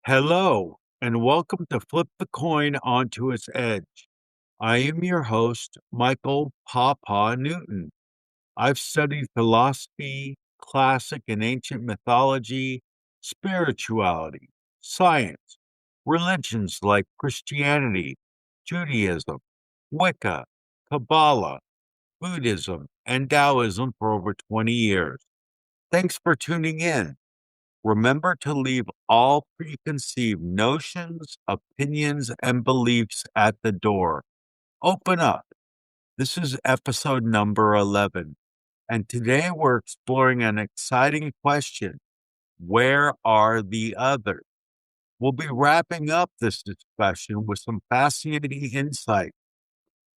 Hello, and welcome to Flip the Coin Onto Its Edge. I am your host, Michael Papaw Newton. I've studied philosophy, classic and ancient mythology, spirituality, science, religions like Christianity, Judaism, Wicca, Kabbalah, Buddhism, and Taoism for over 20 years. Thanks for tuning in. Remember to leave all preconceived notions, opinions, and beliefs at the door. Open up. This is episode number 11, and today we're exploring an exciting question. Where are the others? We'll be wrapping up this discussion with some fascinating insight.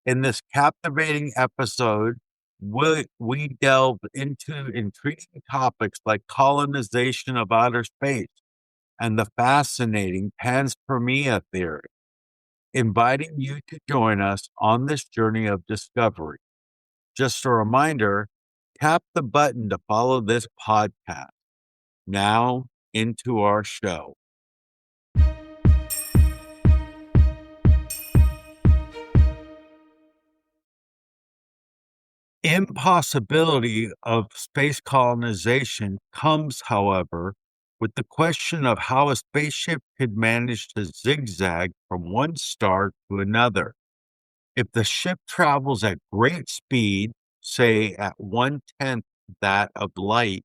In this captivating episode, we delve into intriguing topics like colonization of outer space and the fascinating panspermia theory, inviting you to join us on this journey of discovery. Just a reminder, tap the button to follow this podcast. Now, into our show. Impossibility of space colonization comes, however, with the question of how a spaceship could manage to zigzag from one star to another. If the ship travels at great speed, say at 1/10 that of light,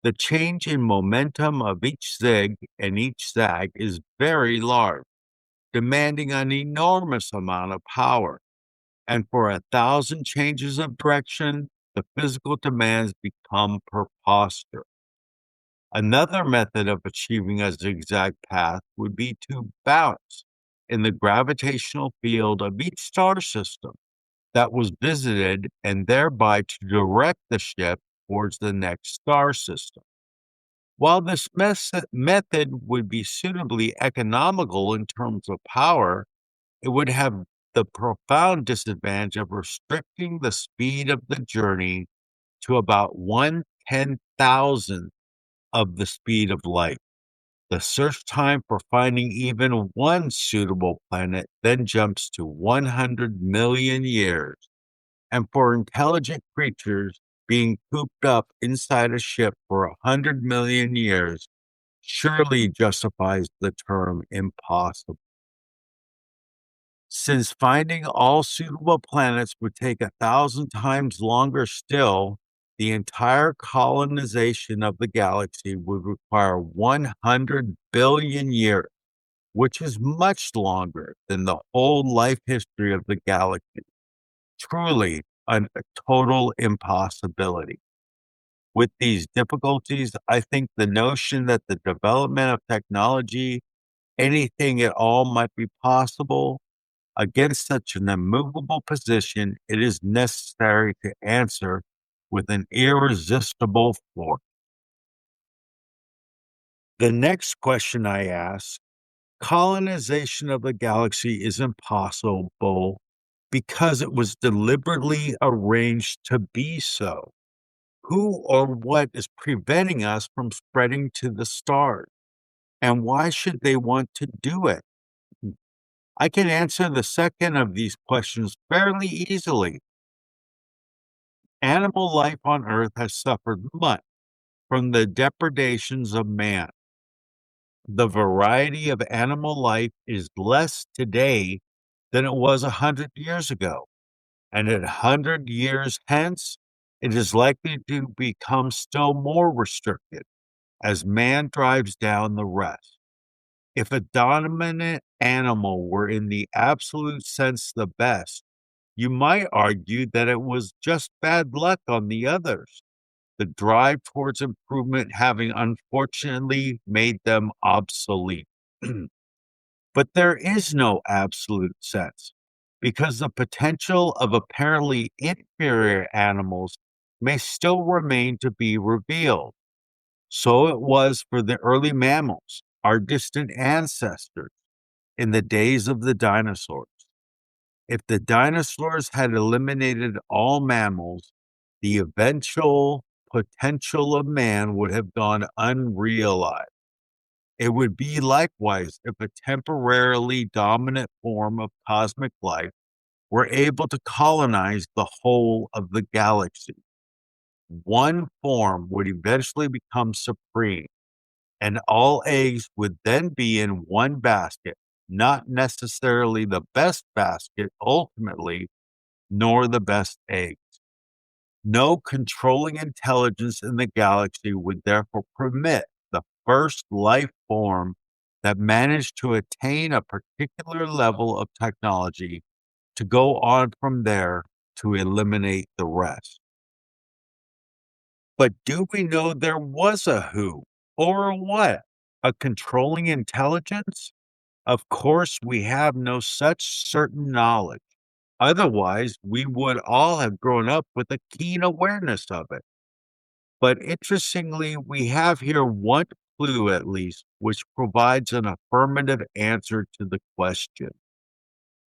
the change in momentum of each zig and each zag is very large, demanding an enormous amount of power. And for 1,000 changes of direction, the physical demands become preposterous. Another method of achieving a zigzag path would be to bounce in the gravitational field of each star system that was visited and thereby to direct the ship towards the next star system. While this method would be suitably economical in terms of power, it would have the profound disadvantage of restricting the speed of the journey to about 1/10,000th of the speed of light. The search time for finding even one suitable planet then jumps to 100 million years. And for intelligent creatures, being cooped up inside a ship for 100 million years surely justifies the term impossible. Since finding all suitable planets would take 1,000 times longer still, the entire colonization of the galaxy would require 100 billion years, which is much longer than the whole life history of the galaxy. Truly a total impossibility. With these difficulties, I think the notion that the development of technology, anything at all might be possible, against such an immovable position, it is necessary to answer with an irresistible force. The next question I ask, colonization of the galaxy is impossible because it was deliberately arranged to be so. Who or what is preventing us from spreading to the stars? And why should they want to do it? I can answer the second of these questions fairly easily. Animal life on Earth has suffered much from the depredations of man. The variety of animal life is less today than it was 100 years ago. And at 100 years hence, it is likely to become still more restricted as man drives down the rest. If a dominant animal were in the absolute sense the best, you might argue that it was just bad luck on the others, the drive towards improvement having unfortunately made them obsolete. But there is no absolute sense, because the potential of apparently inferior animals may still remain to be revealed. So it was for the early mammals, our distant ancestors, in the days of the dinosaurs. If the dinosaurs had eliminated all mammals, the eventual potential of man would have gone unrealized. It would be likewise if a temporarily dominant form of cosmic life were able to colonize the whole of the galaxy. One form would eventually become supreme, and all eggs would then be in one basket, not necessarily the best basket ultimately, nor the best egg. No controlling intelligence in the galaxy would therefore permit the first life form that managed to attain a particular level of technology to go on from there to eliminate the rest. But do we know there was a who or a what? A controlling intelligence? Of course, we have no such certain knowledge. Otherwise, we would all have grown up with a keen awareness of it. But interestingly, we have here one clue at least, which provides an affirmative answer to the question.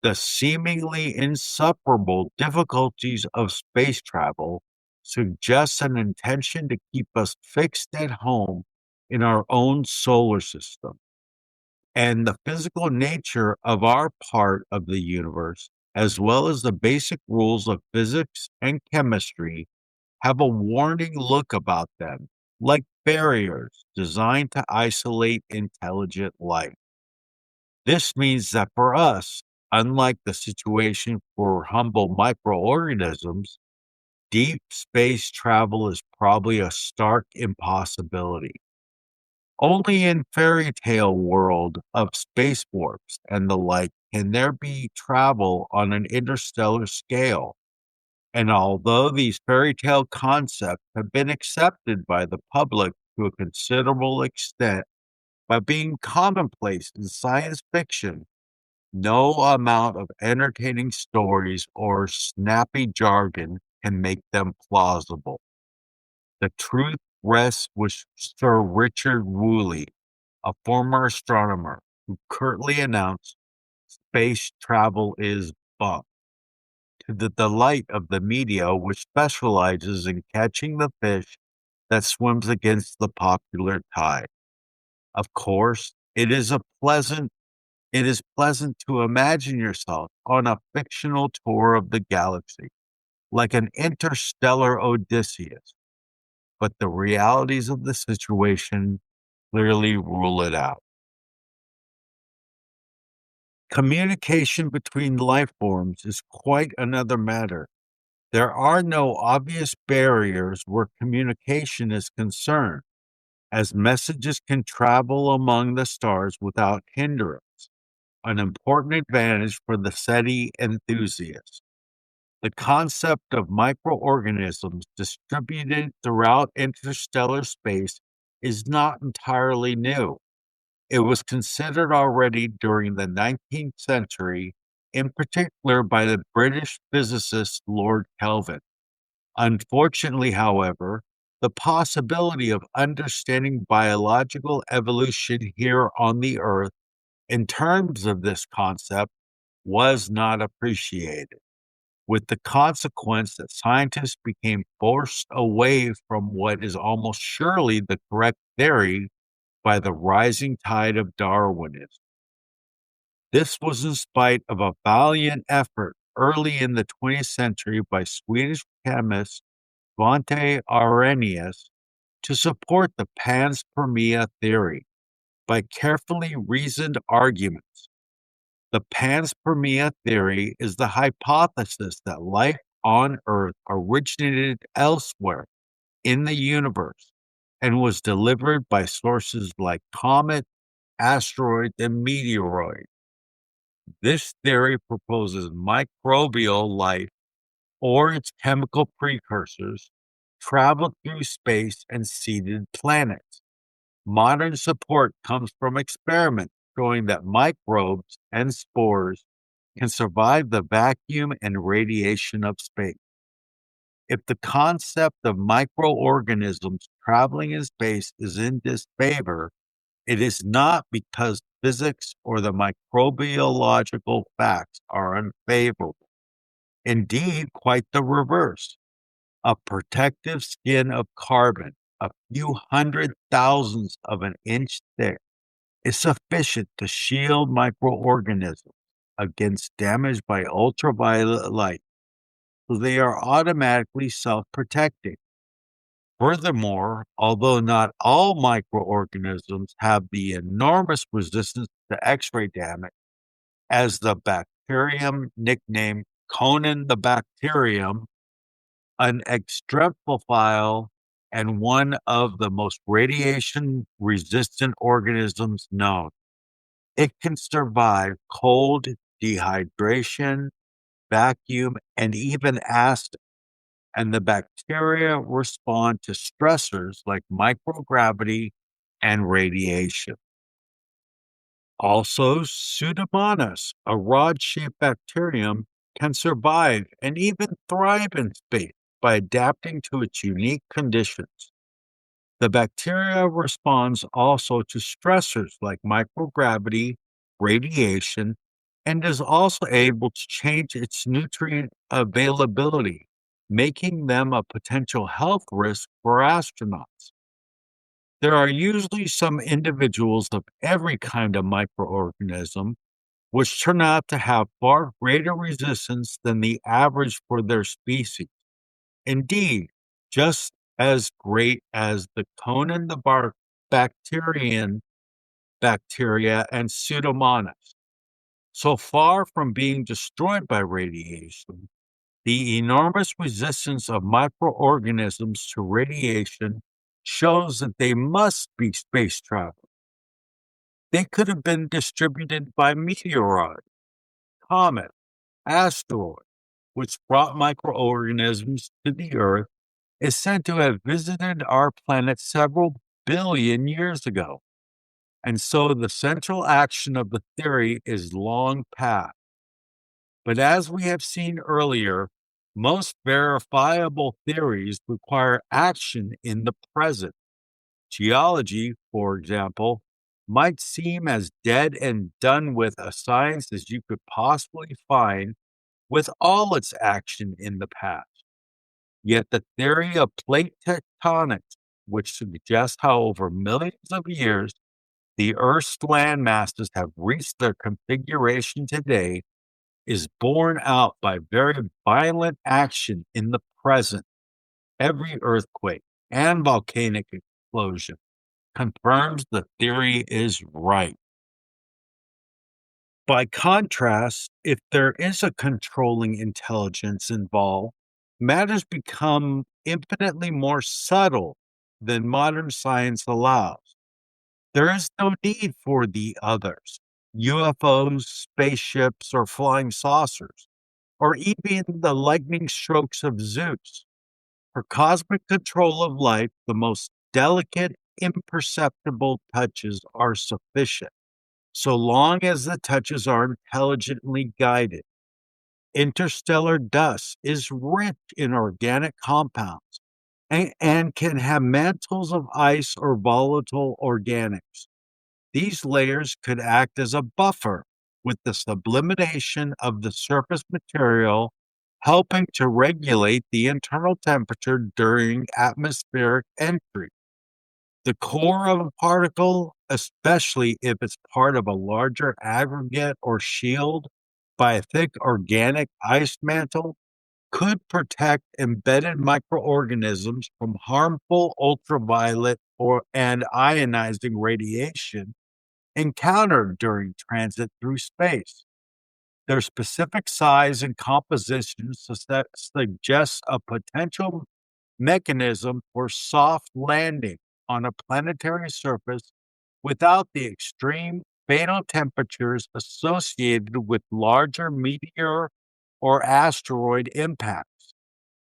The seemingly insufferable difficulties of space travel suggest an intention to keep us fixed at home in our own solar system. And the physical nature of our part of the universe, as well as the basic rules of physics and chemistry, have a warning look about them, like barriers designed to isolate intelligent life. This means that for us, unlike the situation for humble microorganisms, deep space travel is probably a stark impossibility. Only in fairy tale world of space warps and the like can there be travel on an interstellar scale. And although these fairy tale concepts have been accepted by the public to a considerable extent by being commonplace in science fiction, no amount of entertaining stories or snappy jargon can make them plausible. The truth rests with Sir Richard Woolley, a former astronomer who curtly announced space travel is bunk, to the delight of the media, which specializes in catching the fish that swims against the popular tide. Of course, it is pleasant to imagine yourself on a fictional tour of the galaxy, like an interstellar Odysseus, but the realities of the situation clearly rule it out. Communication between life forms is quite another matter. There are no obvious barriers where communication is concerned, as messages can travel among the stars without hindrance, an important advantage for the SETI enthusiast. The concept of microorganisms distributed throughout interstellar space is not entirely new. It was considered already during the 19th century, in particular by the British physicist Lord Kelvin. Unfortunately, however, the possibility of understanding biological evolution here on the Earth in terms of this concept was not appreciated, with the consequence that scientists became forced away from what is almost surely the correct theory by the rising tide of Darwinism. This was in spite of a valiant effort early in the 20th century by Swedish chemist Svante Arrhenius to support the panspermia theory by carefully reasoned arguments. The panspermia theory is the hypothesis that life on Earth originated elsewhere in the universe and was delivered by sources like comets, asteroids, and meteoroids. This theory proposes microbial life or its chemical precursors traveled through space and seeded planets. Modern support comes from experiments showing that microbes and spores can survive the vacuum and radiation of space. If the concept of microorganisms traveling in space is in disfavor, it is not because physics or the microbiological facts are unfavorable. Indeed, quite the reverse. A protective skin of carbon, a few hundred thousandths of an inch thick, is sufficient to shield microorganisms against damage by ultraviolet light, so they are automatically self-protecting. Furthermore, although not all microorganisms have the enormous resistance to X-ray damage, as the bacterium nicknamed Conan the bacterium, an extremophile and one of the most radiation-resistant organisms known. It can survive cold, dehydration, vacuum, and even acid, and the bacteria respond to stressors like microgravity and radiation. Also, Pseudomonas, a rod-shaped bacterium, can survive and even thrive in space by adapting to its unique conditions. The bacteria responds also to stressors like microgravity, radiation, and is also able to change its nutrient availability, making them a potential health risk for astronauts. There are usually some individuals of every kind of microorganism which turn out to have far greater resistance than the average for their species. Indeed, just as great as the Conan the bacterian bacteria and Pseudomonas. So far from being destroyed by radiation, the enormous resistance of microorganisms to radiation shows that they must be space travel. They could have been distributed by meteorite, comet, asteroid, which brought microorganisms to the Earth, is said to have visited our planet several billion years ago. And so the central action of the theory is long past. But as we have seen earlier, most verifiable theories require action in the present. Geology, for example, might seem as dead and done with a science as you could possibly find with all its action in the past. Yet the theory of plate tectonics, which suggests how over millions of years the Earth's land masses have reached their configuration today, is borne out by very violent action in the present. Every earthquake and volcanic explosion confirms the theory is right. By contrast, if there is a controlling intelligence involved, matters become infinitely more subtle than modern science allows. There is no need for the others, UFOs, spaceships, or flying saucers, or even the lightning strokes of Zeus. For cosmic control of life, the most delicate, imperceptible touches are sufficient, so long as the touches are intelligently guided. Interstellar dust is rich in organic compounds and can have mantles of ice or volatile organics. These layers could act as a buffer with the sublimation of the surface material, helping to regulate the internal temperature during atmospheric entry. The core of a particle, especially if it's part of a larger aggregate or shield by a thick organic ice mantle, could protect embedded microorganisms from harmful ultraviolet and ionizing radiation encountered during transit through space. Their specific size and composition suggests a potential mechanism for soft landing on a planetary surface without the extreme fatal temperatures associated with larger meteor or asteroid impacts.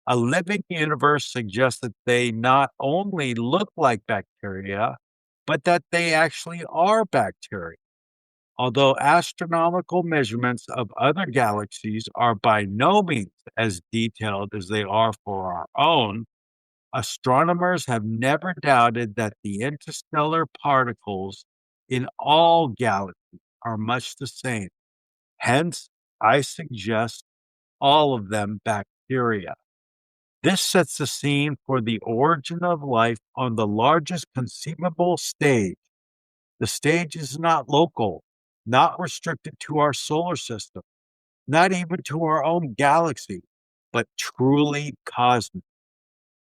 A living universe suggests that they not only look like bacteria, but that they actually are bacteria. Although astronomical measurements of other galaxies are by no means as detailed as they are for our own, astronomers have never doubted that the interstellar particles in all galaxies are much the same. Hence, I suggest all of them bacteria. This sets the scene for the origin of life on the largest conceivable stage. The stage is not local, not restricted to our solar system, not even to our own galaxy, but truly cosmic.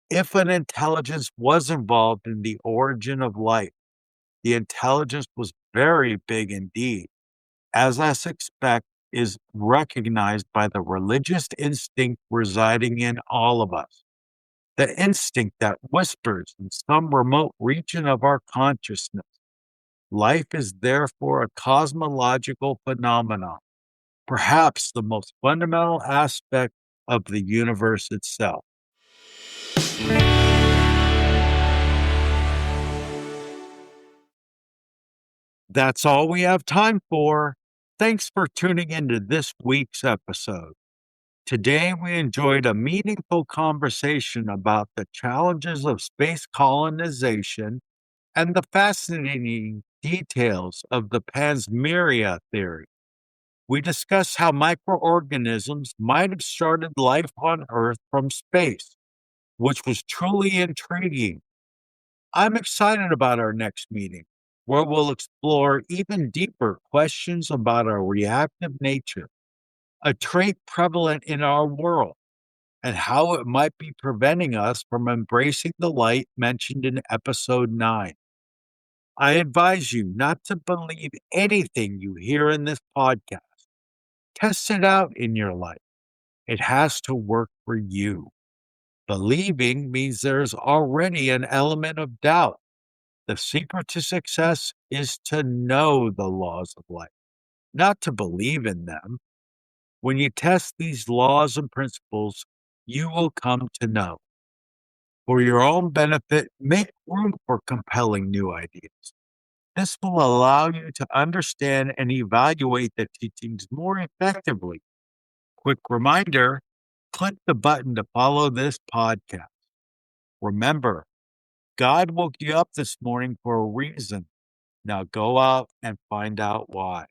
If an intelligence was involved in the origin of life, the intelligence was very big indeed, as I suspect is recognized by the religious instinct residing in all of us. The instinct that whispers in some remote region of our consciousness. Life is therefore a cosmological phenomenon, perhaps the most fundamental aspect of the universe itself. That's all we have time for. Thanks for tuning into this week's episode. Today, we enjoyed a meaningful conversation about the challenges of space colonization and the fascinating details of the panspermia theory. We discussed how microorganisms might have started life on Earth from space, which was truly intriguing. I'm excited about our next meeting, where we'll explore even deeper questions about our reactive nature, a trait prevalent in our world, and how it might be preventing us from embracing the light mentioned in episode 9. I advise you not to believe anything you hear in this podcast. Test it out in your life. It has to work for you. Believing means there's already an element of doubt. The secret to success is to know the laws of life, not to believe in them. When you test these laws and principles, you will come to know. For your own benefit, make room for compelling new ideas. This will allow you to understand and evaluate the teachings more effectively. Quick reminder, click the button to follow this podcast. Remember, God woke you up this morning for a reason. Now go out and find out why.